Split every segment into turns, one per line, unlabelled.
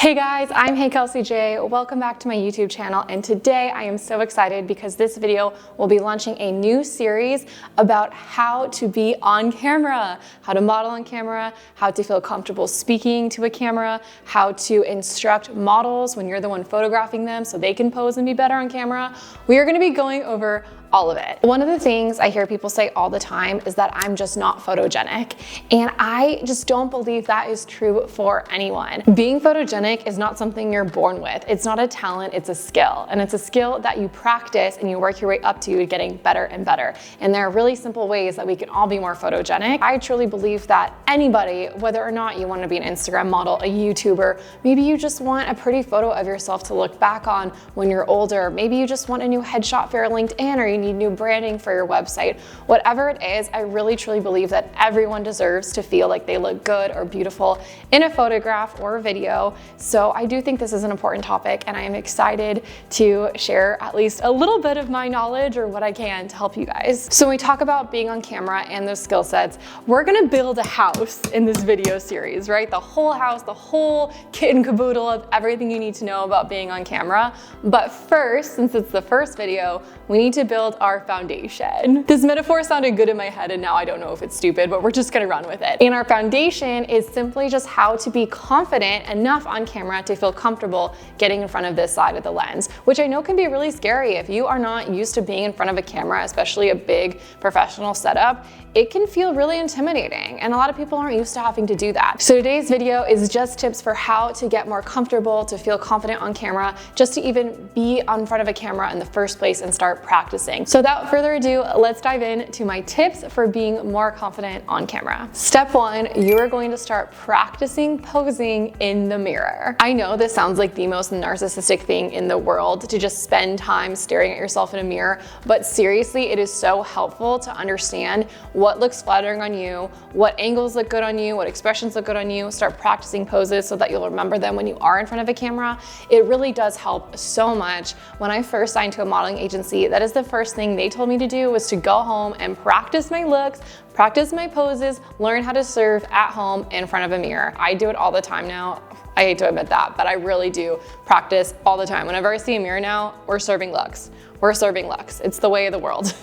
Hey guys, I'm Hey Kelsey J. Welcome back to my YouTube channel, and today I am so excited because this video will be launching a new series about how to be on camera, how to model on camera, how to feel comfortable speaking to a camera, how to instruct models when you're the one photographing them so they can pose and be better on camera. We are going to be going over all of it. One of the things I hear people say all the time is that I'm just not photogenic, and I just don't believe that is true for anyone. Being photogenic is not something you're born with. It's not a talent, it's a skill, and it's a skill that you practice and you work your way up to getting better and better. And there are really simple ways that we can all be more photogenic. I truly believe that anybody, whether or not you want to be an Instagram model, a YouTuber, maybe you just want a pretty photo of yourself to look back on when you're older, maybe you just want a new headshot for your LinkedIn, or you need new branding for your website. Whatever it is, I really truly believe that everyone deserves to feel like they look good or beautiful in a photograph or a video. So I do think this is an important topic, and I am excited to share at least a little bit of my knowledge or what I can to help you guys. So when we talk about being on camera and those skill sets, we're gonna build a house in this video series, right? The whole house, the whole kit and caboodle of everything you need to know about being on camera. But first, since it's the first video, we need to build our foundation. This metaphor sounded good in my head, and now I don't know if it's stupid, but we're just gonna run with it. And our foundation is simply just how to be confident enough on camera to feel comfortable getting in front of this side of the lens, which I know can be really scary. If you are not used to being in front of a camera, especially a big professional setup, it can feel really intimidating, and a lot of people aren't used to having to do that. So today's video is just tips for how to get more comfortable, to feel confident on camera, just to even be in front of a camera in the first place and start practicing. So without further ado, let's dive into my tips for being more confident on camera. Step one, you are going to start practicing posing in the mirror. I know this sounds like the most narcissistic thing in the world to just spend time staring at yourself in a mirror, but seriously, it is so helpful to understand what looks flattering on you, what angles look good on you, what expressions look good on you. Start practicing poses so that you'll remember them when you are in front of a camera. It really does help so much. When I first signed to a modeling agency, that is the first thing they told me to do, was to go home and practice my looks, practice my poses, learn how to serve at home in front of a mirror. I do it all the time now. I hate to admit that, but I really do practice all the time. Whenever I see a mirror now, we're serving looks. We're serving looks. It's the way of the world.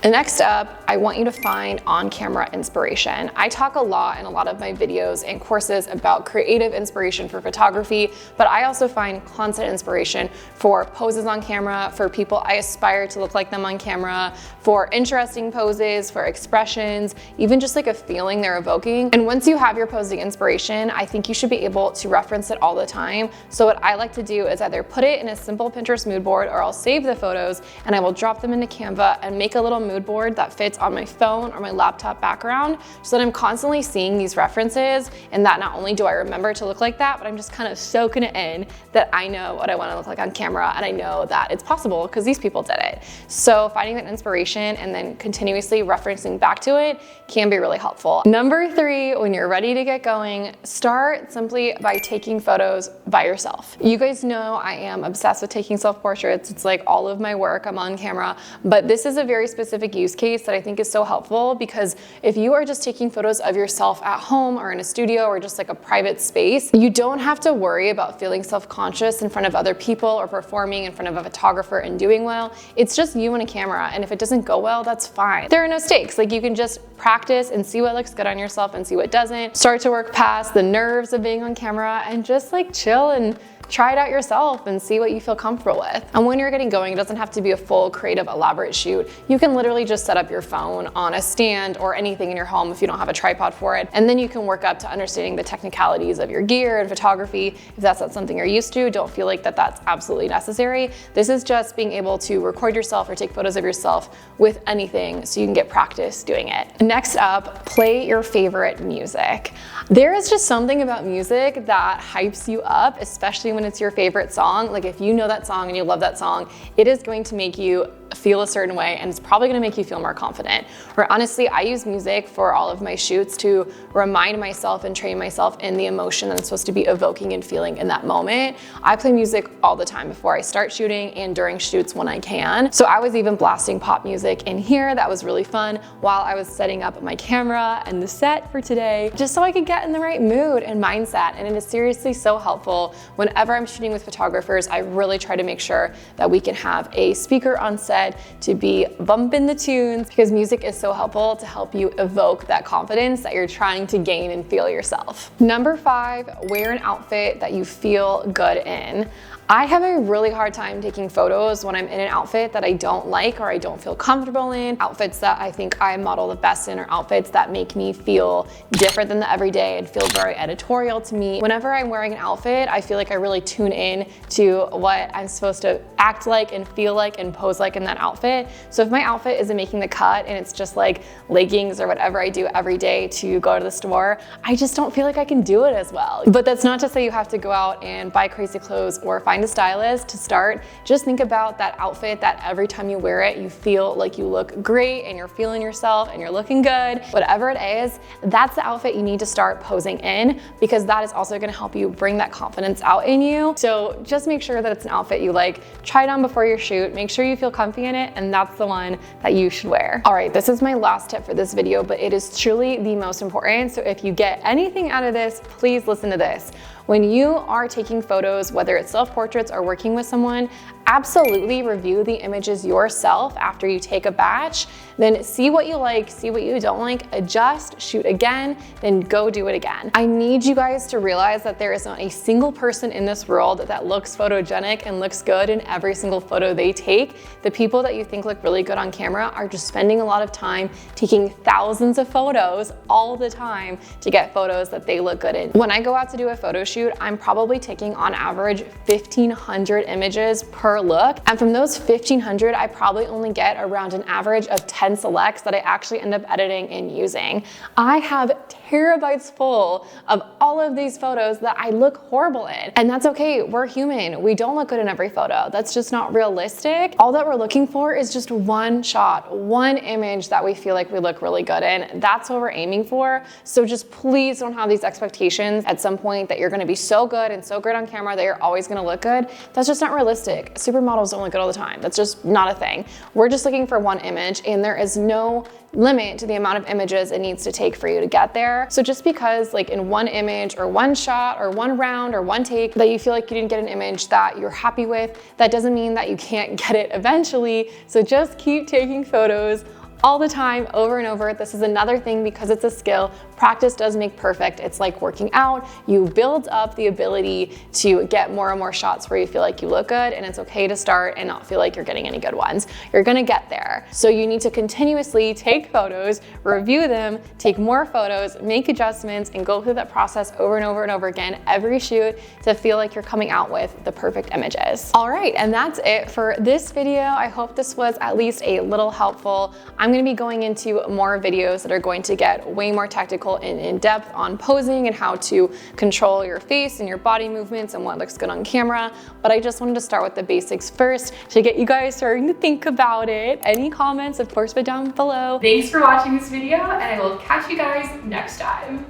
And next up, I want you to find on-camera inspiration. I talk a lot in a lot of my videos and courses about creative inspiration for photography, but I also find constant inspiration for poses on camera, for people I aspire to look like them on camera, for interesting poses, for expressions, even just like a feeling they're evoking. And once you have your posing inspiration, I think you should be able to reference it all the time. So what I like to do is either put it in a simple Pinterest mood board, or I'll save the photos and I will drop them into Canva and make a little mood board that fits on my phone or my laptop background, so that I'm constantly seeing these references, and that not only do I remember to look like that, but I'm just kind of soaking it in that I know what I want to look like on camera, and I know that it's possible because these people did it. So finding that inspiration and then continuously referencing back to it can be really helpful. Number three, when you're ready to get going, start simply by taking photos by yourself. You guys know I am obsessed with taking self-portraits. It's like all of my work, I'm on camera, but this is a very specific use case that I think is so helpful, because if you are just taking photos of yourself at home or in a studio or just like a private space, you don't have to worry about feeling self-conscious in front of other people or performing in front of a photographer and doing well. It's just you and a camera, and if it doesn't go well, that's fine. There are no stakes. Like, you can just practice and see what looks good on yourself and see what doesn't. Start to work past the nerves of being on camera and just like chill and try it out yourself and see what you feel comfortable with. And when you're getting going, it doesn't have to be a full creative elaborate shoot. You can literally just set up your phone on a stand or anything in your home if you don't have a tripod for it, and then you can work up to understanding the technicalities of your gear and photography. If that's not something you're used to, don't feel like that's absolutely necessary. This is just being able to record yourself or take photos of yourself with anything so you can get practice doing it. Next up, play your favorite music. There is just something about music that hypes you up, especially when when it's your favorite song, like if you know that song and you love that song, it is going to make you feel a certain way, and it's probably gonna make you feel more confident. Or honestly, I use music for all of my shoots to remind myself and train myself in the emotion that I'm supposed to be evoking and feeling in that moment. I play music all the time before I start shooting and during shoots when I can. So I was even blasting pop music in here. That was really fun while I was setting up my camera and the set for today, just so I could get in the right mood and mindset. And it is seriously so helpful. Whenever I'm shooting with photographers, I really try to make sure that we can have a speaker on set to be bumping the tunes, because music is so helpful to help you evoke that confidence that you're trying to gain and feel yourself. Number 5, wear an outfit that you feel good in. I have a really hard time taking photos when I'm in an outfit that I don't like or I don't feel comfortable in. Outfits that I think I model the best in are outfits that make me feel different than the everyday and feel very editorial to me. Whenever I'm wearing an outfit, I feel like I really tune in to what I'm supposed to act like and feel like and pose like in that outfit. So if my outfit isn't making the cut and it's just like leggings or whatever I do every day to go to the store, I just don't feel like I can do it as well. But that's not to say you have to go out and buy crazy clothes or find a stylist to start. Just think about that outfit that every time you wear it, you feel like you look great and you're feeling yourself and you're looking good. Whatever it is, that's the outfit you need to start posing in, because that is also gonna help you bring that confidence out in you. So just make sure that it's an outfit you like. Try it on before your shoot. Make sure you feel comfy in it, and that's the one that you should wear. All right, this is my last tip for this video, but it is truly the most important. So if you get anything out of this, please listen to this. When you are taking photos, whether it's self-portraits or working with someone, absolutely review the images yourself after you take a batch. Then see what you like, see what you don't like, adjust, shoot again, then go do it again. I need you guys to realize that there is not a single person in this world that looks photogenic and looks good in every single photo they take. The people that you think look really good on camera are just spending a lot of time taking thousands of photos all the time to get photos that they look good in. When I go out to do a photo shoot, I'm probably taking on average 1,500 images per look. And from those 1,500, I probably only get around an average of 10 selects that I actually end up editing and using. I have terabytes full of all of these photos that I look horrible in. And that's okay, we're human. We don't look good in every photo. That's just not realistic. All that we're looking for is just one shot, one image that we feel like we look really good in. That's what we're aiming for. So just please don't have these expectations at some point that you're gonna be so good and so great on camera that you're always gonna look good. That's just not realistic. Supermodels don't look good all the time. That's just not a thing. We're just looking for one image, and there is no limit to the amount of images it needs to take for you to get there. So just because like in one image or one shot or one round or one take that you feel like you didn't get an image that you're happy with, that doesn't mean that you can't get it eventually. So just keep taking photos all the time, over and over. This is another thing, because it's a skill. Practice does make perfect. It's like working out. You build up the ability to get more and more shots where you feel like you look good, and it's okay to start and not feel like you're getting any good ones. You're gonna get there. So you need to continuously take photos, review them, take more photos, make adjustments, and go through that process over and over and over again every shoot to feel like you're coming out with the perfect images. All right, and that's it for this video. I hope this was at least a little helpful. I'm gonna be going into more videos that are going to get way more technical and in depth on posing and how to control your face and your body movements and what looks good on camera. But I just wanted to start with the basics first to get you guys starting to think about it. Any comments, of course, put down below. Thanks for watching this video, and I will catch you guys next time.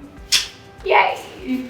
Yay!